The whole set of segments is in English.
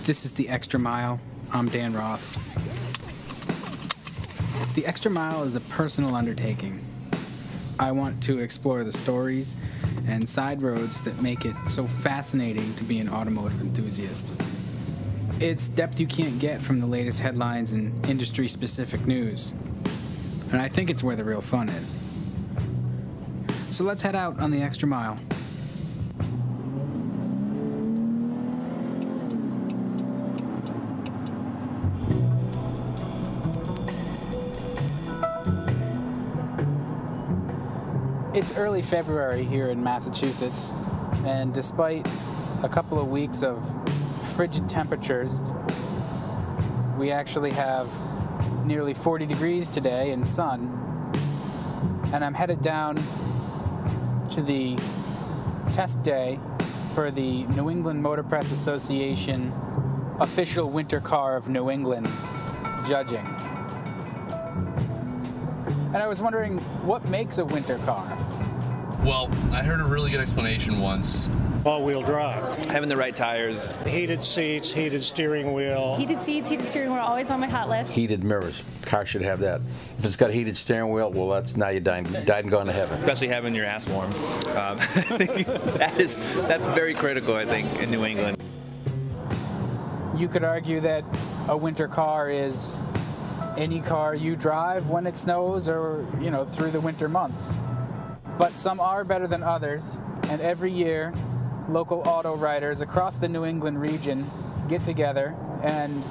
This is The Extra Mile. I'm Dan Roth. The Extra Mile is a personal undertaking. I want to explore the stories and side roads that make it so fascinating to be an automotive enthusiast. It's depth you can't get from the latest headlines and industry-specific news. And I think it's where the real fun is. So let's head out on the Extra Mile. It's early February here in Massachusetts, and despite a couple of weeks of frigid temperatures, we actually have nearly 40 degrees today and sun, and I'm headed down to the test day for the New England Motor Press Association official winter car of New England judging. And I was wondering, what makes a winter car? Well, I heard a really good explanation once. All-wheel drive. Having the right tires. Heated seats, heated steering wheel. Heated seats, heated steering wheel, always on my hot list. Heated mirrors. Car should have that. If it's got a heated steering wheel, well, that's now you died and gone to heaven. Especially having your ass warm. That's very critical, I think, in New England. You could argue that a winter car is any car you drive when it snows or, through the winter months. But some are better than others, and every year, local auto writers across the New England region get together and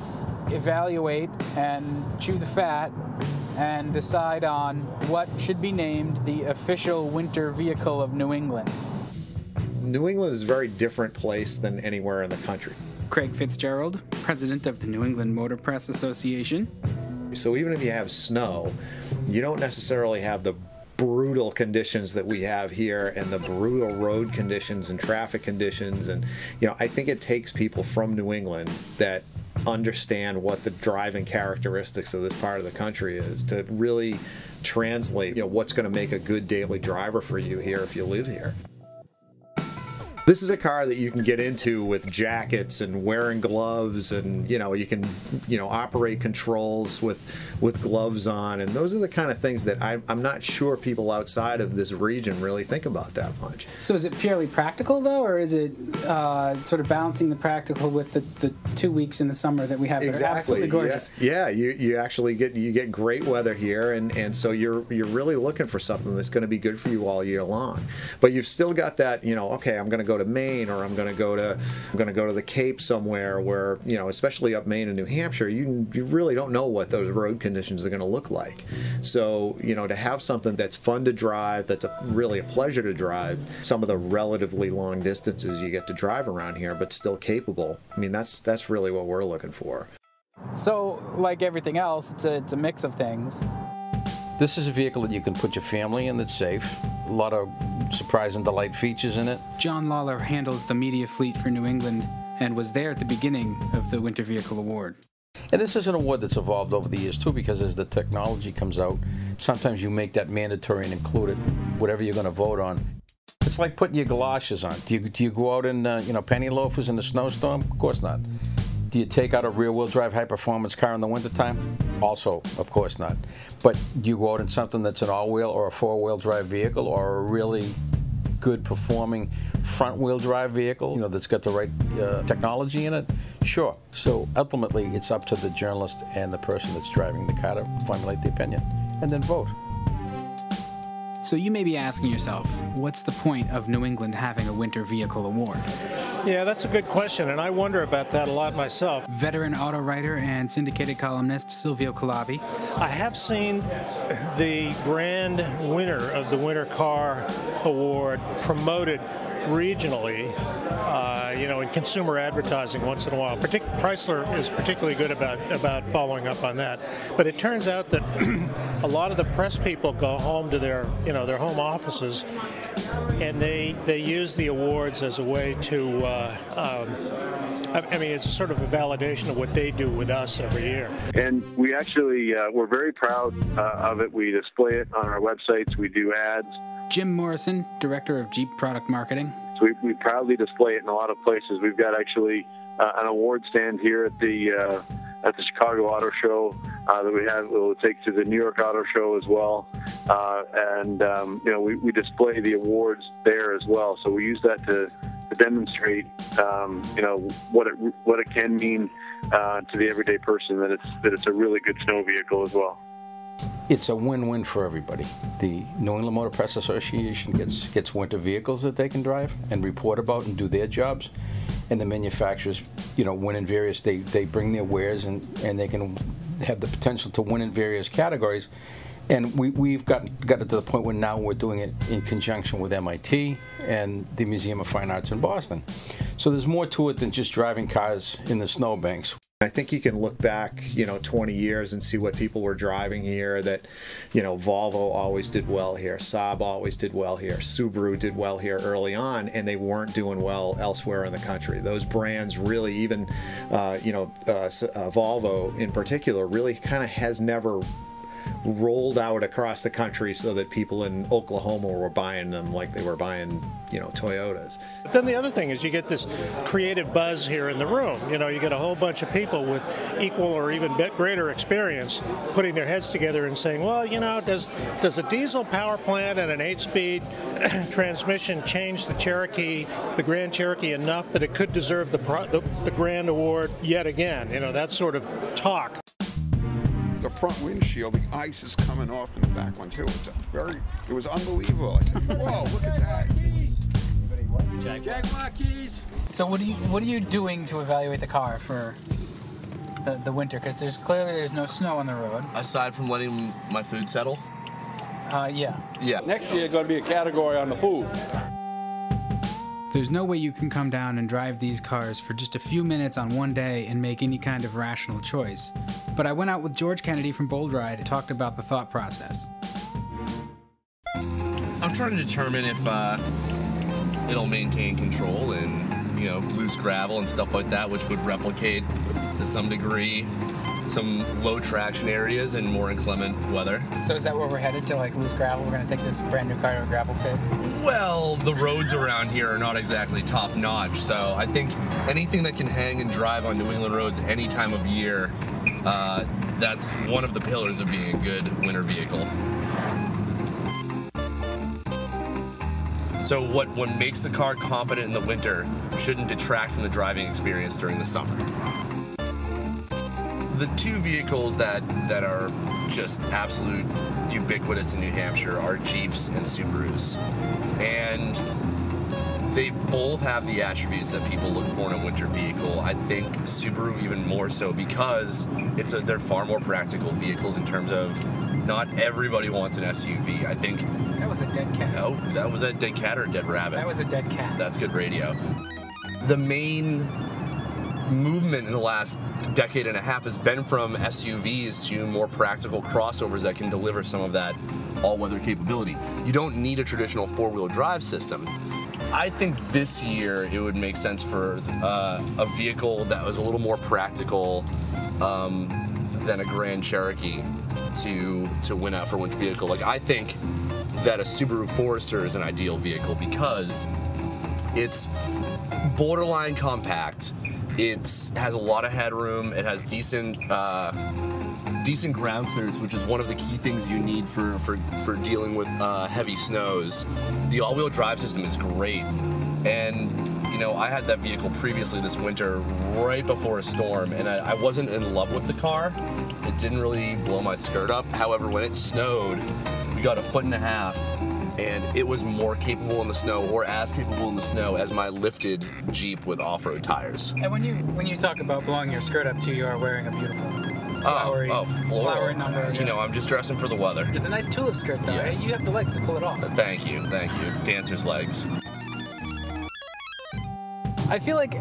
evaluate and chew the fat and decide on what should be named the official winter vehicle of New England. New England is a very different place than anywhere in the country. Craig Fitzgerald, president of the New England Motor Press Association. So even if you have snow, you don't necessarily have the brutal conditions that we have here and the brutal road conditions and traffic conditions. And, I think it takes people from New England that understand what the driving characteristics of this part of the country is to really translate, what's going to make a good daily driver for you here if you live here. This is a car that you can get into with jackets and wearing gloves, and you can operate controls with gloves on, and those are the kind of things that I'm not sure people outside of this region really think about that much. So is it purely practical though, or is it sort of balancing the practical with the 2 weeks in the summer that we have that are absolutely gorgeous? Yeah, you actually get great weather here, and so you're really looking for something that's going to be good for you all year long. But you've still got that, okay, I'm going to go to Maine, or I'm going to go to the Cape somewhere where, especially up Maine and New Hampshire, you really don't know what those road conditions are going to look like. So, to have something that's fun to drive, that's really a pleasure to drive, some of the relatively long distances you get to drive around here, but still capable. I mean, that's really what we're looking for. So, like everything else, it's a mix of things. This is a vehicle that you can put your family in that's safe. A lot of surprise and delight features in it. John Lawler handles the media fleet for New England and was there at the beginning of the Winter Vehicle Award. And this is an award that's evolved over the years too, because as the technology comes out, sometimes you make that mandatory and include it, whatever you're going to vote on. It's like putting your galoshes on. Do you go out in penny loafers in the snowstorm? Of course not. Do you take out a rear-wheel drive high-performance car in the wintertime? Also, of course not. But do you go out in something that's an all-wheel or a four-wheel drive vehicle, or a really good performing front-wheel drive vehicle, that's got the right technology in it? Sure. So ultimately, it's up to the journalist and the person that's driving the car to formulate the opinion, and then vote. So you may be asking yourself, what's the point of New England having a Winter Vehicle Award? Yeah, that's a good question, and I wonder about that a lot myself. Veteran auto writer and syndicated columnist Silvio Calabi. I have seen the grand winner of the Winter Car Award promoted regionally, in consumer advertising once in a while. Chrysler is particularly good about following up on that. But it turns out that a lot of the press people go home to their home offices, and they use the awards as a way to, it's sort of a validation of what they do with us every year. And we actually, we're very proud of it. We display it on our websites. We do ads. Jim Morrison, Director of Jeep Product Marketing. So we proudly display it in a lot of places. We've got actually an award stand here at the Chicago Auto Show that we'll take to the New York Auto Show as well, we display the awards there as well. So we use that to demonstrate what it can mean to the everyday person, that it's a really good snow vehicle as well. It's a win-win for everybody. The New England Motor Press Association gets winter vehicles that they can drive and report about and do their jobs, and the manufacturers, win in various. They bring their wares and they can have the potential to win in various categories. And we've gotten it to the point where now we're doing it in conjunction with MIT and the Museum of Fine Arts in Boston. So there's more to it than just driving cars in the snowbanks. I think you can look back, 20 years and see what people were driving here. That, Volvo always did well here, Saab always did well here, Subaru did well here early on, and they weren't doing well elsewhere in the country. Those brands really, even, Volvo in particular, really kind of has never rolled out across the country so that people in Oklahoma were buying them like they were buying, Toyotas. But then the other thing is you get this creative buzz here in the room. You get a whole bunch of people with equal or even greater experience putting their heads together and saying, well, does a diesel power plant and an 8-speed transmission change the Grand Cherokee enough that it could deserve the Grand Award yet again? That sort of talk. The front windshield, the ice is coming off in the back one too. It was unbelievable. I said, whoa, look at that. Jaguar keys. So what are you doing to evaluate the car for the winter? Because there's no snow on the road. Aside from letting my food settle? Yeah. Next year, going to be a category on the food. There's no way you can come down and drive these cars for just a few minutes on one day and make any kind of rational choice. But I went out with George Kennedy from Bold Ride and talked about the thought process. I'm trying to determine if it'll maintain control in, loose gravel and stuff like that, which would replicate to some degree some low traction areas and more inclement weather. So is that where we're headed, to loose gravel? We're going to take this brand new car to a gravel pit? Well, the roads around here are not exactly top notch, so I think anything that can hang and drive on New England roads any time of year, that's one of the pillars of being a good winter vehicle. So what makes the car competent in the winter shouldn't detract from the driving experience during the summer. The two vehicles that are just absolute ubiquitous in New Hampshire are Jeeps and Subarus. And they both have the attributes that people look for in a winter vehicle. I think Subaru even more so because they're far more practical vehicles in terms of not everybody wants an SUV. I think... That was a dead cat. Oh, that was a dead cat or a dead rabbit? That was a dead cat. That's good radio. The main movement in the last decade and a half has been from SUVs to more practical crossovers that can deliver some of that all-weather capability. You don't need a traditional four-wheel drive system. I think this year it would make sense for a vehicle that was a little more practical than a Grand Cherokee to win out for winter vehicle. I think that a Subaru Forester is an ideal vehicle because it's borderline compact. It has a lot of headroom. It has decent ground clearance, which is one of the key things you need for dealing with heavy snows. The all-wheel drive system is great, and I had that vehicle previously this winter right before a storm, and I wasn't in love with the car. It didn't really blow my skirt up. However, when it snowed, we got 1.5 feet, and it was more capable in the snow, or as capable in the snow as my lifted Jeep with off-road tires. And when you talk about blowing your skirt up too, you are wearing a beautiful flowery number. I'm just dressing for the weather. It's a nice tulip skirt though. Yes. Right? You have the legs to pull it off. Thank you. Dancer's legs. I feel like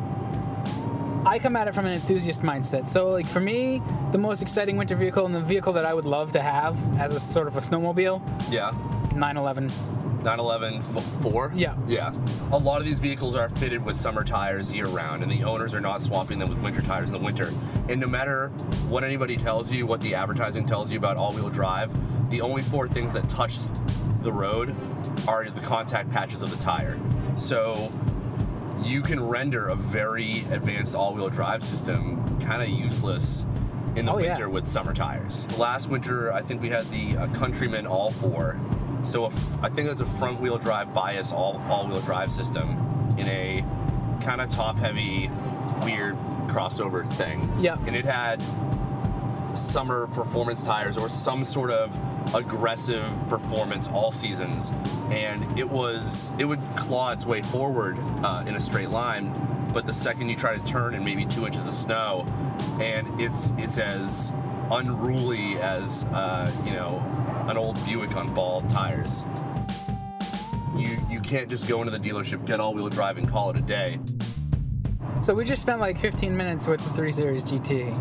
I come at it from an enthusiast mindset. So for me, the most exciting winter vehicle and the vehicle that I would love to have as a sort of a snowmobile. Yeah. 911. 911 4? Yeah. Yeah. A lot of these vehicles are fitted with summer tires year-round, and the owners are not swapping them with winter tires in the winter. And no matter what anybody tells you, what the advertising tells you about all-wheel drive, the only 4 things that touch the road are the contact patches of the tire. So you can render a very advanced all-wheel drive system kind of useless in the winter with summer tires. Last winter, I think we had the Countryman All-4. So I think that's a front-wheel drive bias all-wheel drive system in a kind of top-heavy, weird crossover thing. Yeah. And it had summer performance tires or some sort of aggressive performance all seasons, and it would claw its way forward in a straight line, but the second you try to turn in maybe 2 inches of snow, and it's as unruly as an old Buick on bald tires. You can't just go into the dealership, get all-wheel drive, and call it a day. So we just spent like 15 minutes with the 3 Series GT.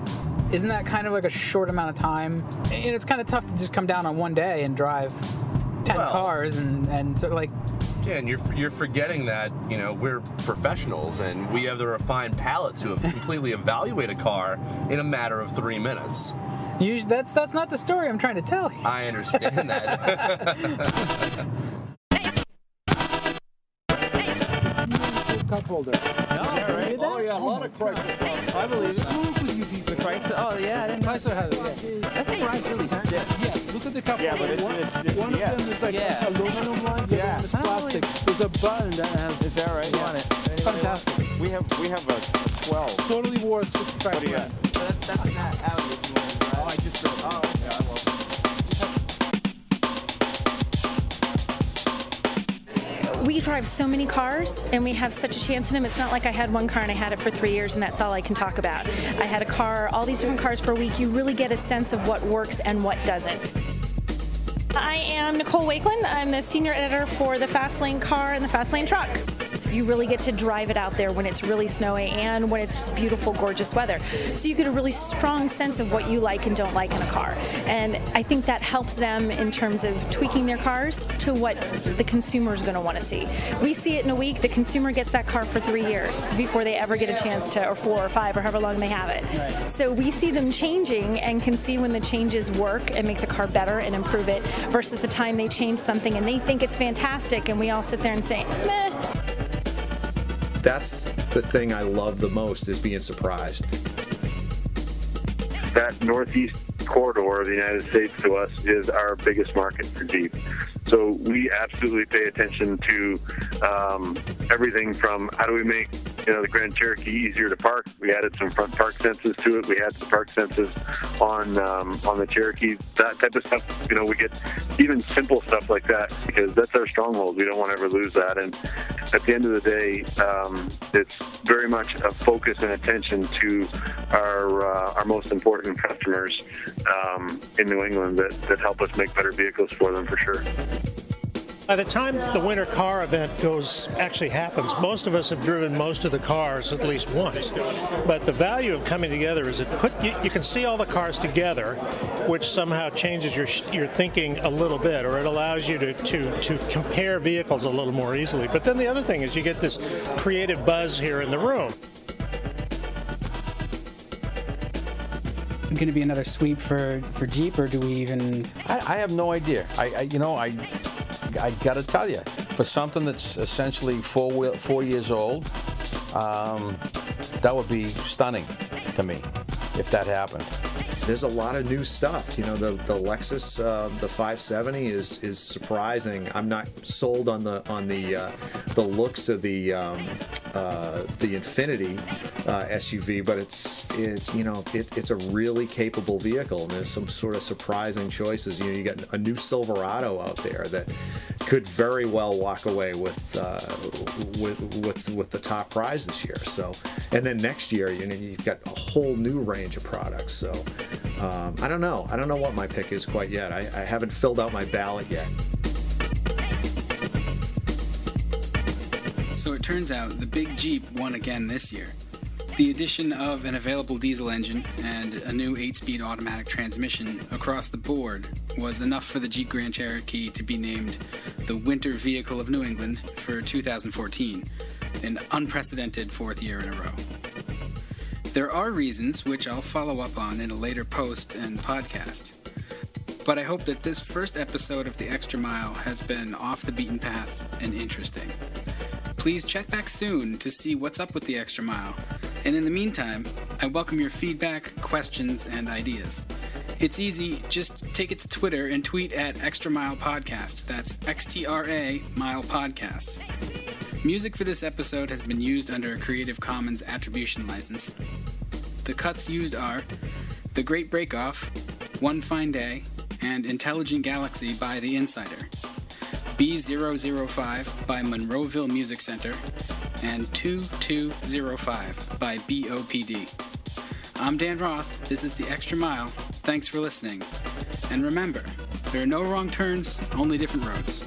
Isn't that kind of like a short amount of time? And it's kind of tough to just come down on one day and drive 10 cars and sort of like... Yeah, and you're forgetting that, we're professionals and we have the refined palate to completely evaluate a car in a matter of 3 minutes. That's not the story I'm trying to tell you. I understand that. Cup holder. Right? Oh yeah, a lot of Chrysler cars. I believe it. The Chrysler? Oh yeah, I didn't know. Chrysler has it. That thing rides really stiff. Yes, look at the cup holder. But one of them is like aluminum line, the other one is plastic. There's a button that has. Is that right? On it. It's fantastic. We have a 12. Totally worth 65 grand. That's not out if you want to drive. Oh, I just drove it. Oh, okay, I will. We drive so many cars and we have such a chance in them. It's not like I had one car and I had it for 3 years and that's all I can talk about. I had a car, all these different cars for a week. You really get a sense of what works and what doesn't. I am Nicole Wakeland. I'm the senior editor for the Fast Lane car and the Fast Lane truck. You really get to drive it out there when it's really snowy and when it's just beautiful, gorgeous weather. So you get a really strong sense of what you like and don't like in a car. And I think that helps them in terms of tweaking their cars to what the consumer is going to want to see. We see it in a week. The consumer gets that car for 3 years before they ever get a chance to, or 4 or 5 or however long they have it. Right. So we see them changing and can see when the changes work and make the car better and improve it versus the time they change something and they think it's fantastic and we all sit there and say, meh. That's the thing I love the most, is being surprised. That northeast corridor of the United States to us is our biggest market for Jeep. So we absolutely pay attention to everything from how do we make the Grand Cherokee easier to park. We added some front park sensors to it. We had some park sensors on the Cherokee. That type of stuff. We get even simple stuff like that because that's our stronghold. We don't want to ever lose that. And at the end of the day, it's very much a focus and attention to our most important customers in New England that help us make better vehicles for them for sure. By the time the winter car event actually happens, most of us have driven most of the cars at least once. But the value of coming together is you can see all the cars together, which somehow changes your thinking a little bit, or it allows you to compare vehicles a little more easily. But then the other thing is you get this creative buzz here in the room. Going to be another sweep for Jeep, or do we even? I have no idea. I got to tell you, for something that's essentially 4 years old, that would be stunning to me if that happened. There's a lot of new stuff. The Lexus, the 570 is surprising. I'm not sold on the looks of the Infiniti SUV, but it's a really capable vehicle, and there's some sort of surprising choices. You got a new Silverado out there that could very well walk away with the top prize this year. So, and then next year, you've got a whole new range of products. So, I don't know what my pick is quite yet. I haven't filled out my ballot yet. So it turns out the big Jeep won again this year. The addition of an available diesel engine and a new 8-speed automatic transmission across the board was enough for the Jeep Grand Cherokee to be named the Winter Vehicle of New England for 2014, an unprecedented 4th year in a row. There are reasons which I'll follow up on in a later post and podcast, but I hope that this first episode of The Extra Mile has been off the beaten path and interesting. Please check back soon to see what's up with the Extra Mile. And in the meantime, I welcome your feedback, questions, and ideas. It's easy. Just take it to Twitter and tweet at Extra Mile Podcast. That's XTRA Mile Podcast. Music for this episode has been used under a Creative Commons Attribution License. The cuts used are The Great Break-Off, One Fine Day, and Intelligent Galaxy by The Insider, B005 by Monroeville Music Center, and 2205 by BOPD. I'm Dan Roth. This is The Extra Mile. Thanks for listening. And remember, there are no wrong turns, only different roads.